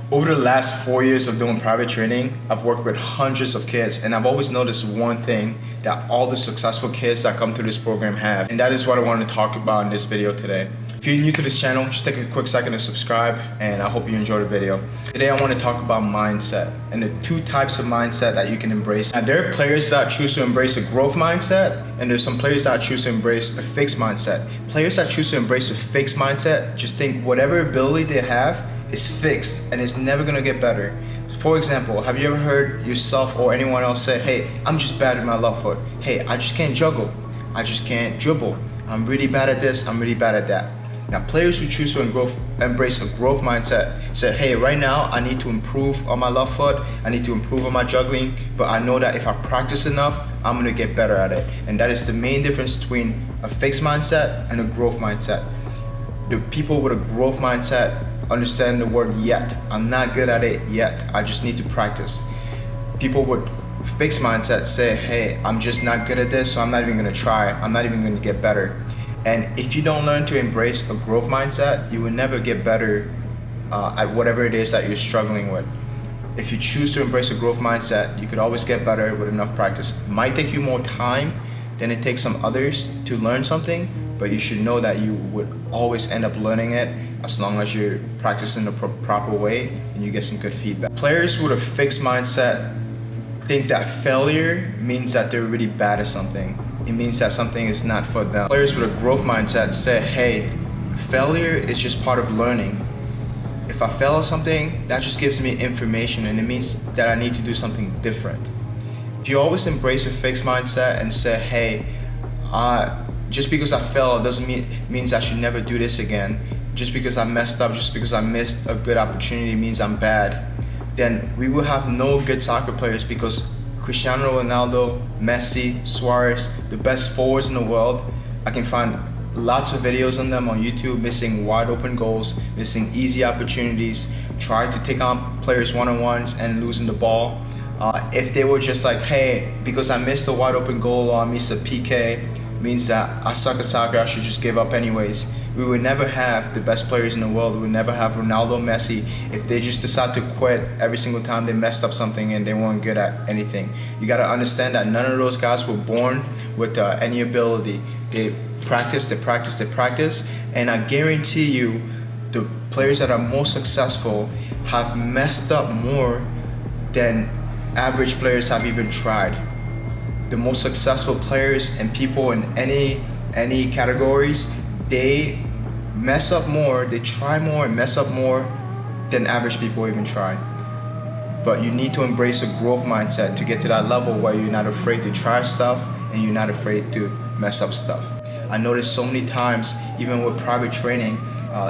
Over the last 4 years of doing private training, I've worked with hundreds of kids, and I've always noticed one thing that all the successful kids that come through this program have, and that is what I want to talk about in this video today. If you're new to this channel, just take a quick second to subscribe, and I hope you enjoy the video. Today I want to talk about mindset and the two types of mindset that you can embrace. Now, there are players that choose to embrace a growth mindset, and there's some players that choose to embrace a fixed mindset. Players that choose to embrace a fixed mindset just think whatever ability they have is fixed and it's never gonna get better. For example, have you ever heard yourself or anyone else say, hey, I'm just bad at my left foot. Hey, I just can't juggle. I just can't dribble. I'm really bad at this, I'm really bad at that. Now, players who choose to embrace a growth mindset say, hey, right now I need to improve on my left foot, I need to improve on my juggling, but I know that if I practice enough, I'm gonna get better at it. And that is the main difference between a fixed mindset and a growth mindset. The people with a growth mindset understand the word yet. I'm not good at it yet. I just need to practice. People with fixed mindset say, hey, I'm just not good at this, so I'm not even gonna try. I'm not even gonna get better. And if you don't learn to embrace a growth mindset, you will never get better at whatever it is that you're struggling with. If you choose to embrace a growth mindset, you could always get better with enough practice. It might take you more time than it takes some others to learn something, but you should know that you would always end up learning it as long as you're practicing the proper way and you get some good feedback. Players with a fixed mindset think that failure means that they're really bad at something. It means that something is not for them. Players with a growth mindset say, hey, failure is just part of learning. If I fail at something, that just gives me information and it means that I need to do something different. If you always embrace a fixed mindset and say, hey, just because I failed doesn't means I should never do this again. Just because I messed up, just because I missed a good opportunity means I'm bad. Then we will have no good soccer players, because Cristiano Ronaldo, Messi, Suarez, the best forwards in the world, I can find lots of videos on them on YouTube, missing wide open goals, missing easy opportunities, try to take on players one-on-ones and losing the ball. If they were just like, hey, because I missed a wide open goal or I missed a PK, means that I suck at soccer, I should just give up anyways. We would never have the best players in the world. We would never have Ronaldo, Messi, if they just decide to quit every single time they messed up something and they weren't good at anything. You gotta understand that none of those guys were born with any ability. They practice, and I guarantee you the players that are most successful have messed up more than average players have even tried. The most successful players and people in any categories, they mess up more, they try more and mess up more than average people even try. But you need to embrace a growth mindset to get to that level where you're not afraid to try stuff and you're not afraid to mess up stuff. I noticed so many times, even with private training,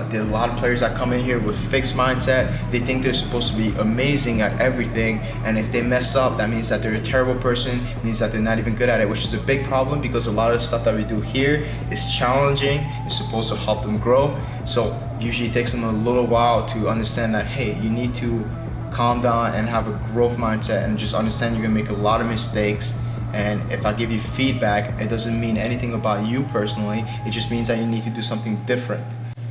there are a lot of players that come in here with fixed mindset. They think they're supposed to be amazing at everything, and if they mess up, that means that they're a terrible person, means that they're not even good at it, which is a big problem, because a lot of the stuff that we do here is challenging. It's supposed to help them grow. So usually it takes them a little while to understand that, hey, you need to calm down and have a growth mindset and just understand you're gonna make a lot of mistakes. And if I give you feedback, it doesn't mean anything about you personally. It just means that you need to do something different.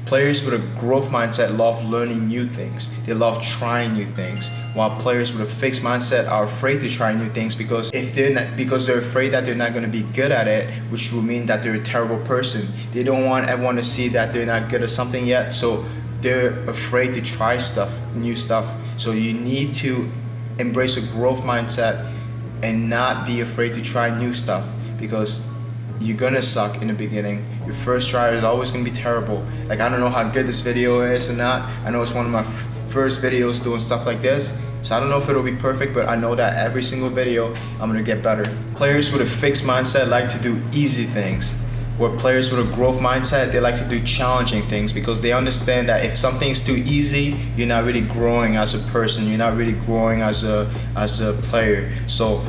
Players with a growth mindset love learning new things. They love trying new things. While players with a fixed mindset are afraid to try new things because they're afraid that they're not going to be good at it, which will mean that they're a terrible person. They don't want everyone to see that they're not good at something yet, so they're afraid to try new stuff. So you need to embrace a growth mindset and not be afraid to try new stuff, because you're gonna suck in the beginning. Your first try is always gonna be terrible. Like, I don't know how good this video is or not. I know it's one of my first videos doing stuff like this, so I don't know if it'll be perfect, but I know that every single video I'm gonna get better. Players with a fixed mindset like to do easy things, where players with a growth mindset, they like to do challenging things, because they understand that if something's too easy, you're not really growing as a person, you're not really growing as a player. So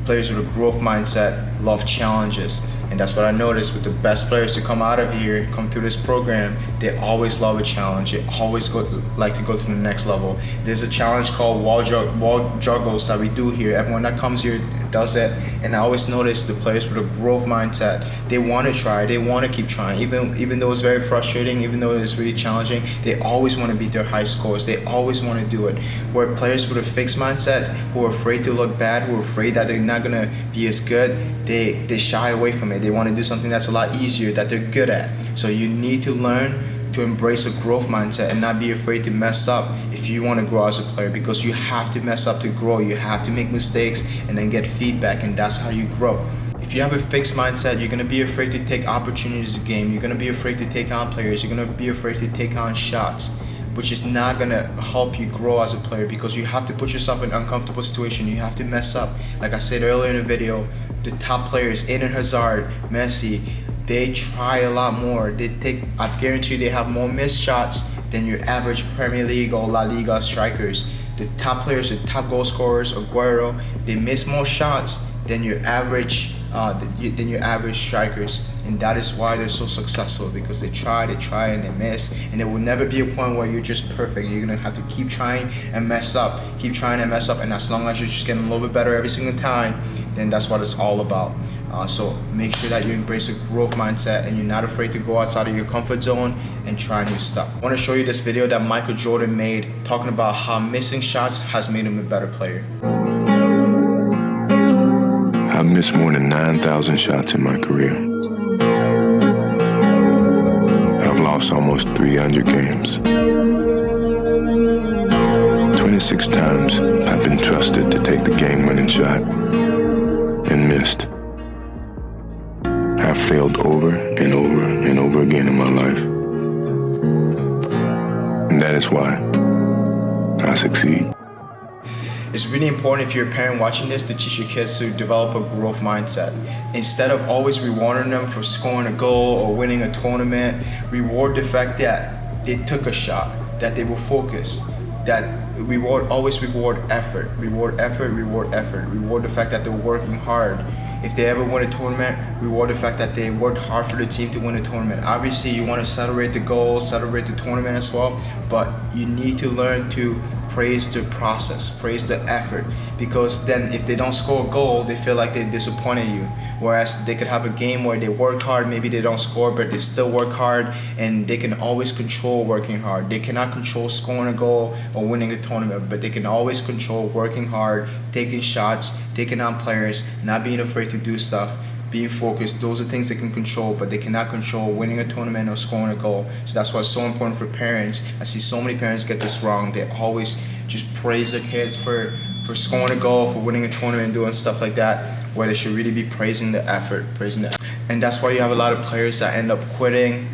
players with a growth mindset love challenges. And that's what I noticed with the best players to come out of here, come through this program, they always love a challenge. They always like to go to the next level. There's a challenge called wall juggles that we do here. Everyone that comes here does it. And I always notice the players with a growth mindset, they want to try, they want to keep trying, even though it's very frustrating, even though it's really challenging, they always want to beat their high scores, they always want to do it. Where players with a fixed mindset, who are afraid to look bad, who are afraid that they're not going to be as good, they shy away from it. They want to do something that's a lot easier, that they're good at. So you need to learn to embrace a growth mindset and not be afraid to mess up if you want to grow as a player, because you have to mess up to grow. You have to make mistakes and then get feedback, and that's how you grow. If you have a fixed mindset, you're going to be afraid to take opportunities in the game. You're going to be afraid to take on players. You're going to be afraid to take on shots, which is not going to help you grow as a player, because you have to put yourself in an uncomfortable situation. You have to mess up. Like I said earlier in the video, the top players, Eden Hazard, Messi, they try a lot more. I guarantee you they have more missed shots than your average Premier League or La Liga strikers. The top players, the top goal scorers, Aguero, they miss more shots than your average strikers, and that is why they're so successful, because they try and they miss, and there will never be a point where you're just perfect. You're gonna have to keep trying and mess up, and as long as you're just getting a little bit better every single time, then that's what it's all about. So make sure that you embrace a growth mindset and you're not afraid to go outside of your comfort zone and try new stuff. I want to show you this video that Michael Jordan made talking about how missing shots has made him a better player. I've missed more than 9,000 shots in my career. I've lost almost 300 games. 26 times I've been trusted to take the game-winning shot and missed. I've failed over and over and over again in my life. And that is why I succeed. It's really important, if you're a parent watching this, to teach your kids to develop a growth mindset. Instead of always rewarding them for scoring a goal or winning a tournament, reward the fact that they took a shot, that they were focused, that always reward effort. Reward the fact that they're working hard. If they ever win a tournament, reward the fact that they worked hard for the team to win a tournament. Obviously, you want to celebrate the goal, celebrate the tournament as well, but you need to learn to praise the process, praise the effort, because then if they don't score a goal, they feel like they disappointed you. Whereas they could have a game where they work hard, maybe they don't score, but they still work hard, and they can always control working hard. They cannot control scoring a goal or winning a tournament, but they can always control working hard, taking shots, taking on players, not being afraid to do stuff, being focused. Those are things they can control, but they cannot control winning a tournament or scoring a goal. So that's why it's so important for parents. I see so many parents get this wrong. They always just praise their kids for scoring a goal, for winning a tournament, doing stuff like that, where they should really be praising the effort, And that's why you have a lot of players that end up quitting,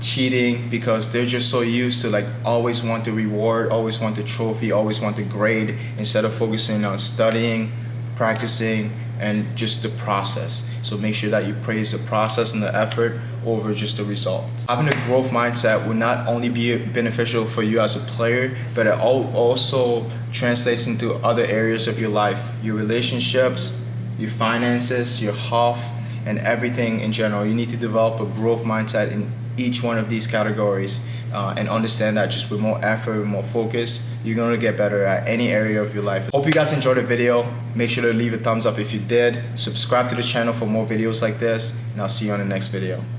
cheating, because they're just so used to like always want the reward, always want the trophy, always want the grade, instead of focusing on studying, practicing, and just the process. So make sure that you praise the process and the effort over just the result. Having a growth mindset will not only be beneficial for you as a player, but it also translates into other areas of your life, your relationships, your finances, your health, and everything in general. You need to develop a growth mindset in each one of these categories, and understand that just with more effort, with more focus, you're going to get better at any area of your life. Hope you guys enjoyed the video. Make sure to leave a thumbs up if you did. Subscribe to the channel for more videos like this, and I'll see you on the next video.